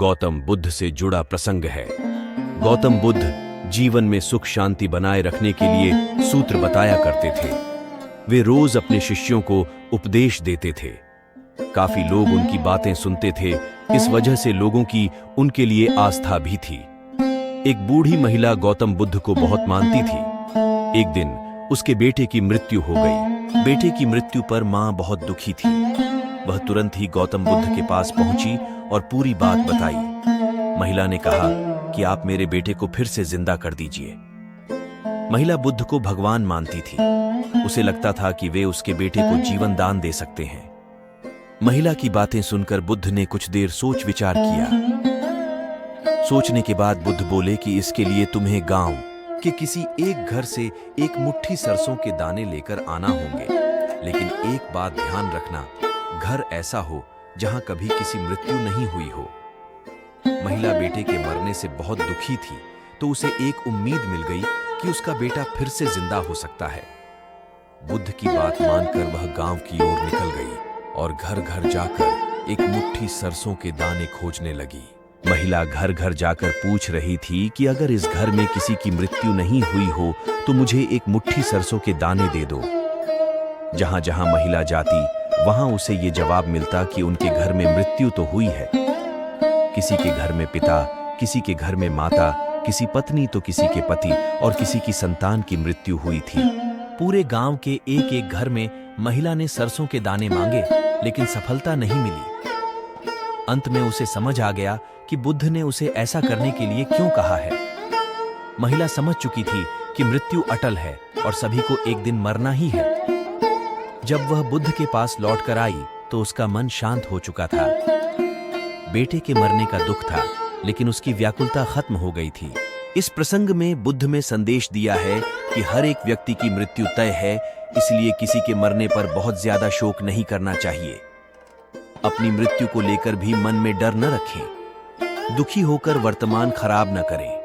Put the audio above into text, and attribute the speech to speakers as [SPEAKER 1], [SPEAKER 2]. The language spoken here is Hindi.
[SPEAKER 1] गौतम बुद्ध से जुड़ा प्रसंग है। गौतम बुद्ध जीवन में सुख शांति बनाए रखने के लिए सूत्र बताया करते थे। वे रोज अपने शिष्यों को उपदेश देते थे। काफी लोग उनकी बातें सुनते थे। इस वजह से लोगों की उनके लिए आस्था भी थी। एक बूढ़ी महिला गौतम बुद्ध को बहुत मानती थी। एक दिन उसके बेटे की मृत्यु हो गई। बेटे की मृत्यु पर मां बहुत दुखी थी। वह तुरंत ही गौतम बुद्ध के पास पहुंची और पूरी बात बताई। महिला ने कहा कि आप मेरे बेटे को फिर से जिंदा कर दीजिए। महिला बुद्ध को भगवान मानती थी। उसे लगता था कि वे उसके बेटे को जीवन दान दे सकते हैं। महिला की बातें सुनकर बुद्ध ने कुछ देर सोच विचार किया। सोचने के बाद बुद्ध बोले कि इसके लिए तुम्हें गांव के किसी एक घर से एक मुट्ठी सरसों के दाने लेकर आना होंगे। लेकिन एक बात ध्यान रखना, घर ऐसा हो जहां कभी किसी मृत्यु नहीं हुई हो। महिला बेटे के मरने से बहुत दुखी थी, तो उसे एक उम्मीद मिल गई कि उसका बेटा फिर से जिंदा हो सकता है। बुद्ध की बात मानकर वह गांव की ओर निकल गई और घर घर जाकर एक मुट्ठी सरसों के दाने खोजने लगी। महिला घर घर जाकर पूछ रही थी कि अगर इस घर में किसी की मृत्यु नहीं हुई हो तो मुझे एक मुट्ठी सरसों के दाने दे दो। जहां जहां महिला जाती वहां उसे ये जवाब मिलता कि उनके घर में मृत्यु तो हुई है। किसी के घर में पिता, किसी के घर में माता, किसी पत्नी तो किसी के पति और किसी की संतान की मृत्यु हुई थी। पूरे गांव के एक एक घर में महिला ने सरसों के दाने मांगे, लेकिन सफलता नहीं मिली। अंत में उसे समझ आ गया कि बुद्ध ने उसे ऐसा करने के लिए क्यों कहा है। महिला समझ चुकी थी कि मृत्यु अटल है और सभी को एक दिन मरना ही है। जब वह बुद्ध के पास लौटकर आई तो उसका मन शांत हो चुका था। बेटे के मरने का दुख था, लेकिन उसकी व्याकुलता खत्म हो गई थी। इस प्रसंग में बुद्ध में संदेश दिया है कि हर एक व्यक्ति की मृत्यु तय है, इसलिए किसी के मरने पर बहुत ज्यादा शोक नहीं करना चाहिए। अपनी मृत्यु को लेकर भी मन में डर न रखें। दुखी होकर वर्तमान खराब न करें।